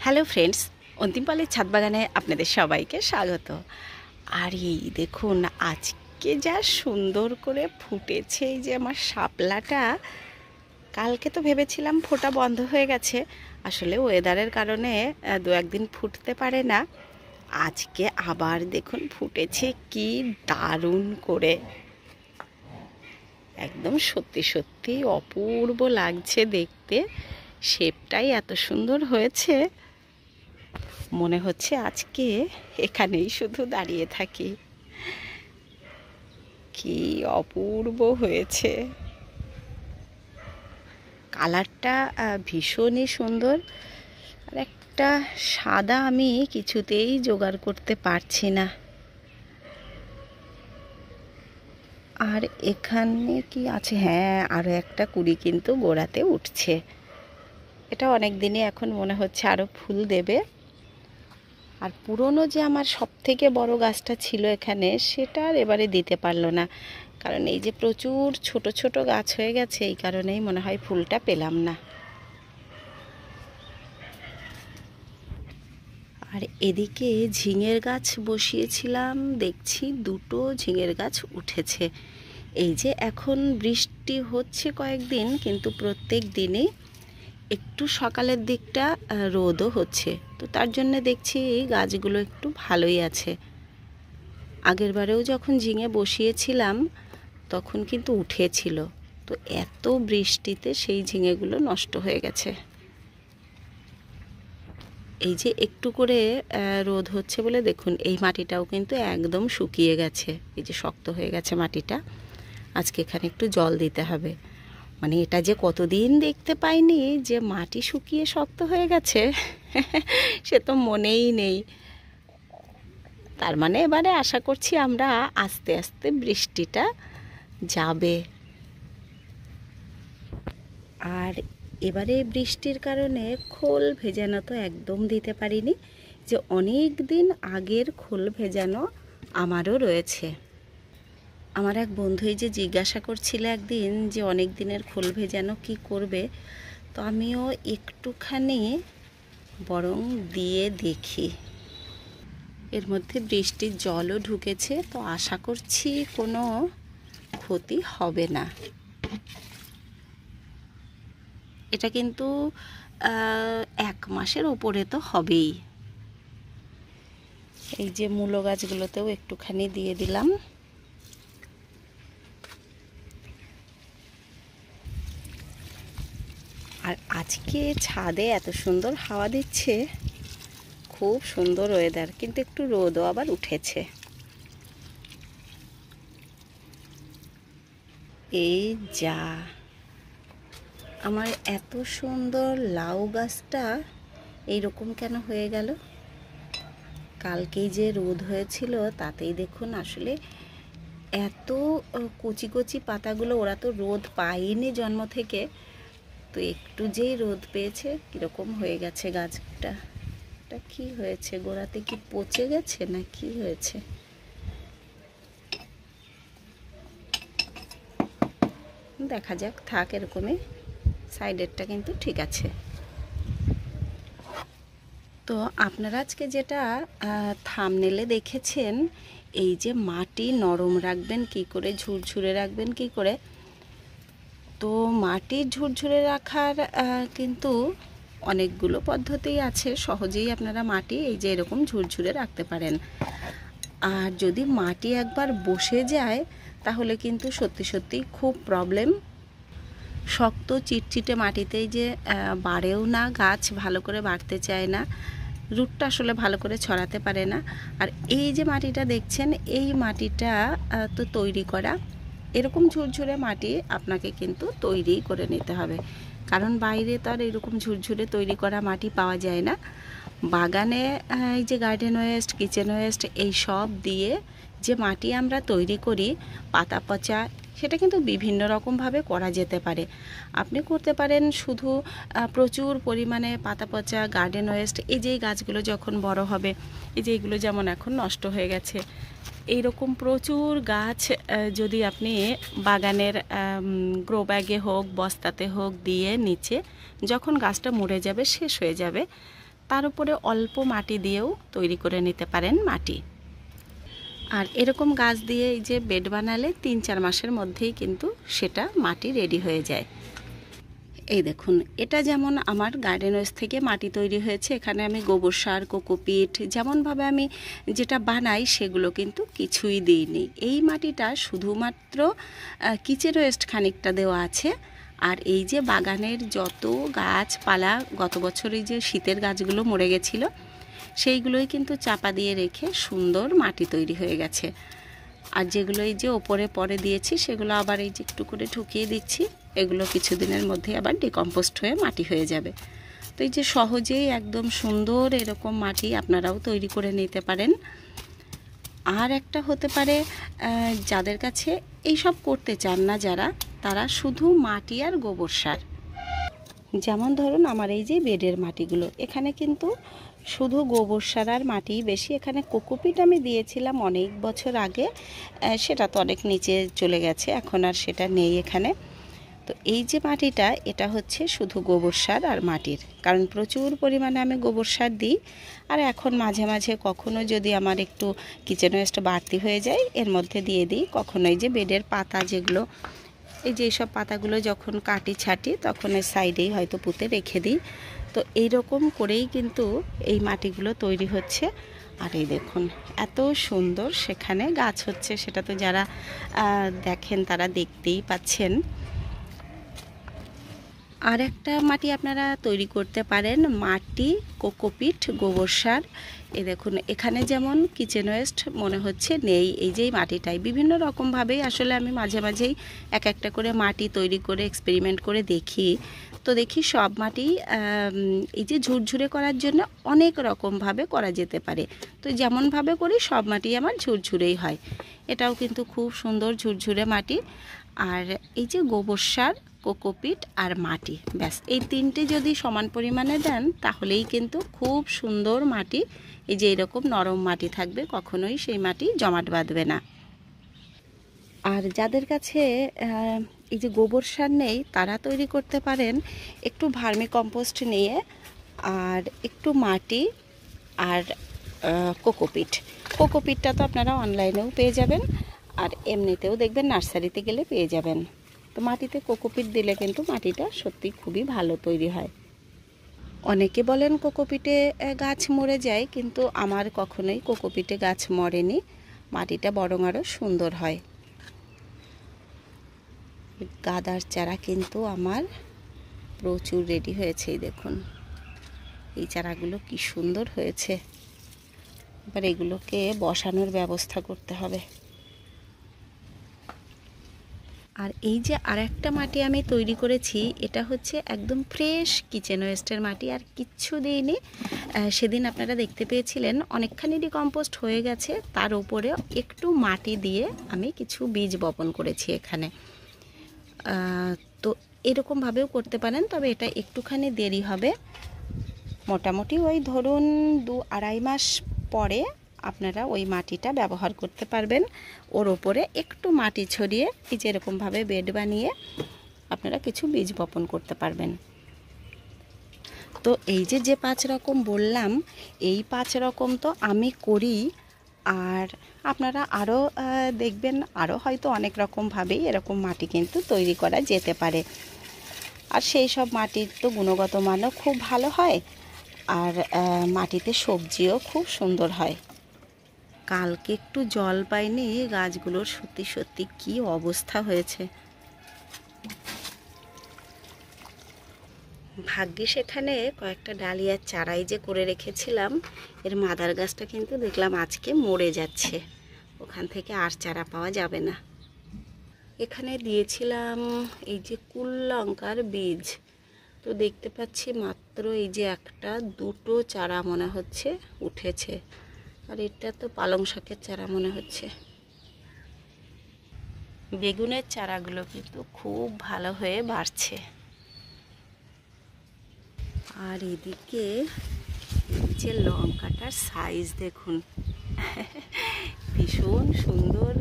Hello friends, অন্তিম পালের ছাদ বাগানে আপনাদের সবাইকে স্বাগত। আর এই দেখুন আজকে যা সুন্দর করে ফুটেছে এই যে আমার শাপলাটা। কালকে তো ভেবেছিলাম ফোটা বন্ধ হয়ে গেছে, আসলে ওয়েদারের কারণে দু একদিন ফুটতে পারে না। আজকে আবার দেখুন ফুটেছে, কি দারুণ করে, একদম সত্যি সত্যি অপূর্ব লাগছে দেখতে। শেপটাই এত সুন্দর হয়েছে, মনে হচ্ছে আজকে এখানেই শুধু দাঁড়িয়ে থাকি। কি অপূর্ব হয়েছে, কালারটা ভীষণই সুন্দর। আর একটা সাদা আমি কিছুতেই জোগাড় করতে পারছি না। আর এখানে কি আছে? হ্যাঁ, আরও একটা কুড়ি কিন্তু গোড়াতে উঠছে। এটা অনেক দিনই এখন মনে হচ্ছে আরও ফুল দেবে। আর পুরনো যে আমার সবথেকে বড় গাছটা ছিল এখানে, সেটা আর এবারে দিতে পারলো না, কারণ এই যে প্রচুর ছোট ছোট গাছ হয়ে গেছে, এই কারণেই মনে হয় ফুলটা পেলাম না। আর এদিকে ঝিঙের গাছ বসিয়েছিলাম, দেখছি দুটো ঝিঙের গাছ উঠেছে। এই যে এখন বৃষ্টি হচ্ছে কয়েকদিন, কিন্তু প্রত্যেক দিনই একটু সকালের দিকটা রোদও হচ্ছে, তো তার জন্য দেখছি এই গাছগুলো একটু ভালোই আছে। আগের বারেও যখন ঝিঙে বসিয়েছিলাম তখন কিন্তু উঠেছিল, তো এত বৃষ্টিতে সেই ঝিঙেগুলো নষ্ট হয়ে গেছে। এই যে একটু করে রোদ হচ্ছে বলে দেখুন এই মাটিটাও কিন্তু একদম শুকিয়ে গেছে, এই যে শক্ত হয়ে গেছে মাটিটা। আজকে এখানে একটু জল দিতে হবে। মানে এটা যে কতদিন দেখতে পাইনি যে মাটি শুকিয়ে শক্ত হয়ে গেছে সে তো মনেই নেই। তার মানে এবারে আশা করছি আমরা আস্তে আস্তে বৃষ্টিটা যাবে। আর এবারে বৃষ্টির কারণে খোল ভেজানো তো একদম দিতে পারিনি, যে অনেক দিন আগের খোল ভেজানো আমারও রয়েছে। আমার এক বন্ধুই যে জিজ্ঞাসা করছিল একদিন যে অনেক দিনের খোল ভেজানো কি করবে, তো আমিও একটুখানি বরং দিয়ে দেখি। এর মধ্যে বৃষ্টির জলও ঢুকেছে, তো আশা করছি কোনো ক্ষতি হবে না। এটা কিন্তু 1 মাসের ওপরে তো হবেই। এই যে মূলো গাছগুলোতেও একটুখানি দিয়ে দিলাম। আর আজকে ছাদে এত সুন্দর হাওয়া দিচ্ছে, খুব সুন্দর ওয়েদার, কিন্তু একটু রোদও আবার উঠেছে। এই যা, আমার এত সুন্দর লাউ গাছটা এইরকম কেন হয়ে গেল? কালকেই যে রোদ হয়েছিল তাতেই দেখুন আসলে এত কচি কচি পাতাগুলো, ওরা তো রোদ পায়নি জন্ম থেকে, তো একটু যেই রোদ পেয়েছে কীরকম হয়ে গেছে গাছটা। এটা কি হয়েছে, গোড়াতে কি পচে গেছে না কি হয়েছে? দেখা যাক, থাক এরকমই, সাইডেরটা কিন্তু ঠিক আছে। তো আপনারা আজকে যেটা থাম্বনেলে দেখেছেন, এই যে মাটি নরম রাখবেন কি করে, ঝুরঝুরে রাখবেন কি করে, তো মাটি ঝুরঝুরে রাখার কিন্তু অনেকগুলো পদ্ধতি আছে। সহজেই আপনারা মাটি এই যে এরকম ঝুরঝুরে রাখতে পারেন। আর যদি মাটি একবার বসে যায় তাহলে কিন্তু সত্যি সত্যি খুব প্রবলেম। শক্ত চিটচিটে মাটিতেই যে বাড়েও না, গাছ ভালো করে বাড়তে চায় না, রুটটা আসলে ভালো করে ছড়াতে পারে না। আর এই যে মাটিটা দেখছেন, এই মাটিটা তো তৈরি করা, এরকম ঝুরঝুরে মাটি আপনাকে কিন্তু তৈরি করে নিতে হবে, কারণ বাইরে তো আর এরকম ঝুরঝুরে তৈরি করা মাটি পাওয়া যায় না। বাগানে এই যে গার্ডেন ওয়েস্ট, কিচেন ওয়েস্ট, এই সব দিয়ে যে মাটি আমরা তৈরি করি পাতা পচা, সেটা কিন্তু বিভিন্ন রকমভাবে করা যেতে পারে। আপনি করতে পারেন শুধু প্রচুর পরিমাণে পাতা পচা গার্ডেন ওয়েস্ট, এই যে গাছগুলো যখন বড় হবে, এই যে এগুলো যেমন এখন নষ্ট হয়ে গেছে, এই রকম প্রচুর গাছ যদি আপনি বাগানের গ্রো ব্যাগে হোক বস্তাতে হোক দিয়ে নিচে, যখন গাছটা মরে যাবে, শেষ হয়ে যাবে, তার উপরে অল্প মাটি দিয়েও তৈরি করে নিতে পারেন মাটি। আর এরকম গাছ দিয়ে এই যে বেড বানালে 3-4 মাসের মধ্যেই কিন্তু সেটা মাটি রেডি হয়ে যায়। এই দেখুন, এটা যেমন আমার গার্ডেন ওয়েস্ট থেকে মাটি তৈরি হয়েছে। এখানে আমি গোবর সার, কোকোপিট যেমনভাবে আমি যেটা বানাই সেগুলো কিন্তু কিছুই দিইনি। এই মাটিটা শুধুমাত্র কিচেন ওয়েস্ট খানিকটা দেওয়া আছে। আর এই যে বাগানের যত গাছপালা, গত বছর এই যে শীতের গাছগুলো মরে গেছিলো, সেইগুলোই কিন্তু চাপা দিয়ে রেখে সুন্দর মাটি তৈরি হয়ে গেছে। আর যেগুলো এই যে ওপরে পরে দিয়েছি সেগুলো আবার এই যে একটু করে ঠুকিয়ে দিচ্ছি। এগুলো কিছুদিনের মধ্যে আবার ডিকম্পোস্ট হয়ে মাটি হয়ে যাবে। তো এই যে সহজেই একদম সুন্দর এরকম মাটি আপনারাও তৈরি করে নিতে পারেন। আর একটা হতে পারে যাদের কাছে এইসব করতে চান না যারা, তারা শুধু মাটি আর গোবর সার, যেমন ধরুন আমার এই যে বেডের মাটিগুলো, এখানে কিন্তু শুধু গোবর সার আর মাটিই বেশি। এখানে কোকোপিট আমি দিয়েছিলাম অনেক বছর আগে, সেটা তো অনেক নিচে চলে গেছে, এখন আর সেটা নেই এখানে। তো এই যে মাটিটা, এটা হচ্ছে শুধু গোবর সার আর মাটির, কারণ প্রচুর পরিমাণে আমি গোবর সার দিই। আর এখন মাঝে মাঝে কখনো যদি আমার একটু কিচেন ওয়েস্ট বাড়তি হয়ে যায় এর মধ্যে দিয়ে দিই। কখনো এই যে বেডের পাতা, যেগুলো এই যে এইসব পাতাগুলো যখন কাটি ছাটি তখন এর সাইডেই হয়তো পুঁতে রেখে দিই। তো এইরকম করেই কিন্তু এই মাটিগুলো তৈরি হচ্ছে। আর এই দেখুন এত সুন্দর সেখানে গাছ হচ্ছে, সেটা তো যারা দেখেন তারা দেখতেই পাচ্ছেন। আর একটা মাটি আপনারা তৈরি করতে পারেন, মাটি, কোকোপিট, গোবর সার। এই দেখুন এখানে যেমন কিচেন ওয়েস্ট মনে হচ্ছে নেই, এই যে মাটিটাই বিভিন্ন রকমভাবেই আসলে আমি মাঝে মাঝেই এক একটা করে মাটি তৈরি করে এক্সপেরিমেন্ট করে দেখি। তো দেখি সব মাটি এই যে ঝুরঝুরে করার জন্য অনেক রকমভাবে করা যেতে পারে। তো যেমনভাবে করি সব মাটি আমার ঝুরঝুরেই হয়। এটাও কিন্তু খুব সুন্দর ঝুরঝুরে মাটি। আর এই যে গোবর সার, কোকোপিট আর মাটি, ব্যাস এই তিনটে যদি সমান পরিমাণে দেন তাহলেই কিন্তু খুব সুন্দর মাটি, এই যে এরকম নরম মাটি থাকবে, কখনোই সেই মাটি জমাট বাঁধবে না। আর যাদের কাছে এই যে গোবর সার নেই তারা তৈরি করতে পারেন একটু ভার্মি কম্পোস্ট নিয়ে, আর একটু মাটি আর কোকোপিটটা তো আপনারা অনলাইনেও পেয়ে যাবেন, আর এমনিতেও দেখবেন নার্সারিতে গেলে পেয়ে যাবেন। তো মাটিতে কোকোপিট দিলে কিন্তু মাটিটা সত্যি খুবই ভালো তৈরি হয়। অনেকে বলেন কোকোপিটে গাছ মরে যায়, কিন্তু আমার কখনোই কোকোপিটে গাছ মরেনি, মাটিটা বরং আরও সুন্দর হয়। গাঁদার চারা কিন্তু আমার প্রচুর রেডি হয়েছে, এই দেখুন এই চারাগুলো কি সুন্দর হয়েছে। এবার এগুলোকে বসানোর ব্যবস্থা করতে হবে। আর এই যে আরেকটা মাটি আমি তৈরি করেছি, এটা হচ্ছে একদম ফ্রেশ কিচেন ওয়েস্টের মাটি, আর কিচ্ছু দিইনি। সেদিন আপনারা দেখতে পেয়েছিলেন অনেকখানি ডিকম্পোস্ট হয়ে গেছে, তার উপরে একটু মাটি দিয়ে আমি কিছু বীজ বপন করেছি এখানে। তো এরকমভাবেও করতে পারেন, তবে এটা একটুখানি দেরি হবে। মোটামুটি ওই ধরুন 2-2.5 মাস পরে আপনারা ওই মাটিটা ব্যবহার করতে পারবেন। ওর ওপরে একটু মাটি ছড়িয়ে এই যে এরকমভাবে বেড বানিয়ে আপনারা কিছু বীজ বপন করতে পারবেন। তো এই যে 5 রকম বললাম, এই 5 রকম তো আমি করি। আর আপনারা আরও দেখবেন, আরও হয়তো অনেক রকমভাবেই এরকম মাটি কিন্তু তৈরি করা যেতে পারে। আর সেই সব মাটির তো গুণগত মানও খুব ভালো হয়, আর মাটিতে সবজিও খুব সুন্দর হয়। কালকে একটু জল পাইনি, গাছগুলোর সত্যি সত্যি কি অবস্থা হয়েছে। ভাগ্যিস এখানে কয়েকটা ডালিয়ার চারাই যে করে রেখেছিলাম, এর মাদার গাছটা কিন্তু দেখলাম আজকে মরে যাচ্ছে, ওখান থেকে আর চারা পাওয়া যাবে না। এখানে দিয়েছিলাম এই যে কুল লঙ্কার বীজ, তো দেখতে পাচ্ছি মাত্র এই যে 1-2টো চারা মনে হচ্ছে উঠেছে। আর এটা তো পালং শাকের চারা মনে হচ্ছে। বেগুনের চারাগুলো কিন্তু খুব ভালো হয়ে বাড়ছে। আর এদিকে যে লঙ্কাটার সাইজ দেখুন, ভীষণ সুন্দর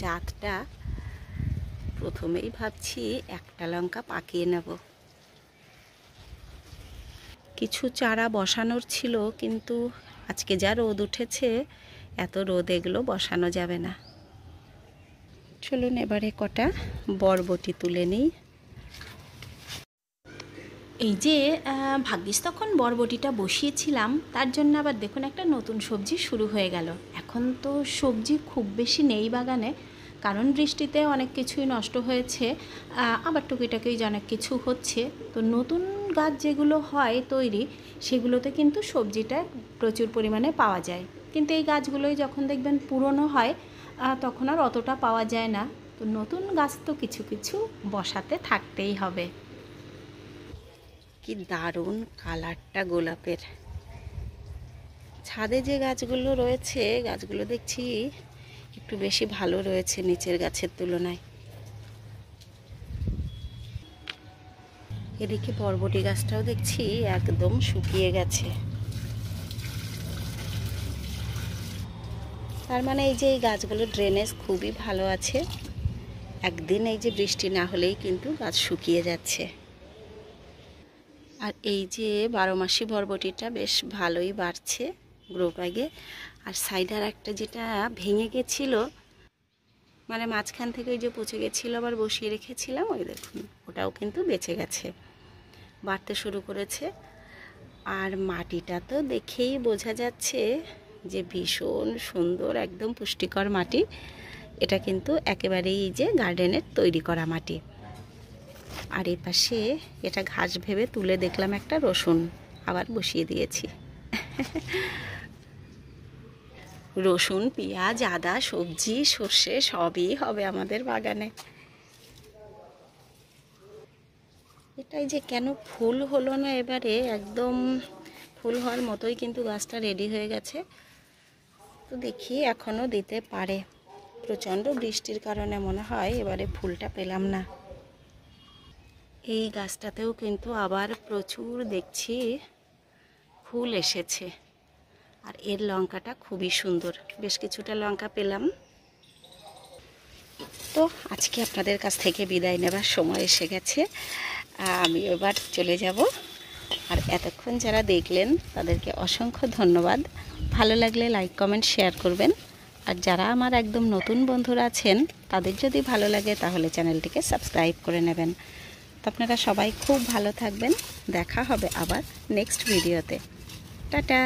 জাতটা। প্রথমেই ভাবছি একটা লঙ্কা পাকিয়ে নেব, কিছু চারা বসানোর ছিল, কিন্তু আজকে যা রোদ উঠেছে, এত রোদ এগুলো বসানো যাবে না। চলুন এবারে কটা বরবটি তুলে নিই। এই যে ভাগ্যিস তখন বরবটিটা বসিয়েছিলাম, তার জন্য আবার দেখুন একটা নতুন সবজি শুরু হয়ে গেল। এখন তো সবজি খুব বেশি নেই বাগানে, কারণ বৃষ্টিতে অনেক কিছুই নষ্ট হয়েছে, আবার টুকিটাকি অনেক কিছু হচ্ছে। তো নতুন গাছ যেগুলো হয় তৈরি, সেগুলোতে কিন্তু সবজিটা প্রচুর পরিমাণে পাওয়া যায়। কিন্তু এই গাছগুলোই যখন দেখবেন পুরনো হয়, তখন আর অতটা পাওয়া যায় না। তো নতুন গাছ তো কিছু কিছু বসাতে থাকতেই হবে। কি দারুণ কালারটা গোলাপের। ছাদে যে গাছগুলো রয়েছে, গাছগুলো দেখছি একটু বেশি ভালো রয়েছে নিচের গাছের তুলনায়। এদিকে বরবটি গাছটাও দেখছি একদম শুকিয়ে গেছে। তার মানে এই যে এই গাছগুলো ড্রেনেজ খুবই ভালো আছে। একদিন এই যে বৃষ্টি না হলেই কিন্তু গাছ শুকিয়ে যাচ্ছে। আর এই যে 12 মাসি বরবটিটা বেশ ভালোই বাড়ছে গ্রো ব্যাগে। আর সাইডার একটা যেটা ভেঙে গেছিল, মানে মাঝখান থেকে ওই যে পচে গেছিলো, আবার বসিয়ে রেখেছিলাম, ওই দেখুন ওটাও কিন্তু বেঁচে গেছে, বাড়তে শুরু করেছে। আর মাটিটা তো দেখেই বোঝা যাচ্ছে যে ভীষণ সুন্দর, একদম পুষ্টিকর মাটি। এটা কিন্তু একেবারেই এই যে গার্ডেনের তৈরি করা মাটি। আর এই পাশে এটা ঘাস ভেবে তুলে দেখলাম একটা রসুন আবার বসিয়ে দিয়েছি। রসুন, পেঁয়াজ, আদা, সবজি, সর্ষে সবই হবে আমাদের বাগানে। এটাই যে কেন ফুল হলো না এবারে, একদম ফুল হওয়ার মতোই কিন্তু গাছটা রেডি হয়ে গেছে। তো দেখি এখনও দিতে পারে। প্রচণ্ড বৃষ্টির কারণে মনে হয় এবারে ফুলটা পেলাম না। এই গাছটাতেও কিন্তু আবার প্রচুর দেখছি ফুল এসেছে। আর এর লঙ্কাটা খুবই সুন্দর, বেশ কিছুটা লঙ্কা পেলাম। তো আজকে আপনাদের কাছ থেকে বিদায় নেবার সময় এসে গেছে, আমি এবার চলে যাব। আর এতক্ষণ যারা দেখলেন তাদেরকে অসংখ্য ধন্যবাদ। ভালো লাগলে লাইক, কমেন্ট, শেয়ার করবেন। আর যারা আমার একদম নতুন বন্ধুরা আছেন, তাদের যদি ভালো লাগে তাহলে চ্যানেলটিকে সাবস্ক্রাইব করে নেবেন। তো আপনারা সবাই খুব ভালো থাকবেন। দেখা হবে আবার নেক্সট ভিডিওতে। টাটা।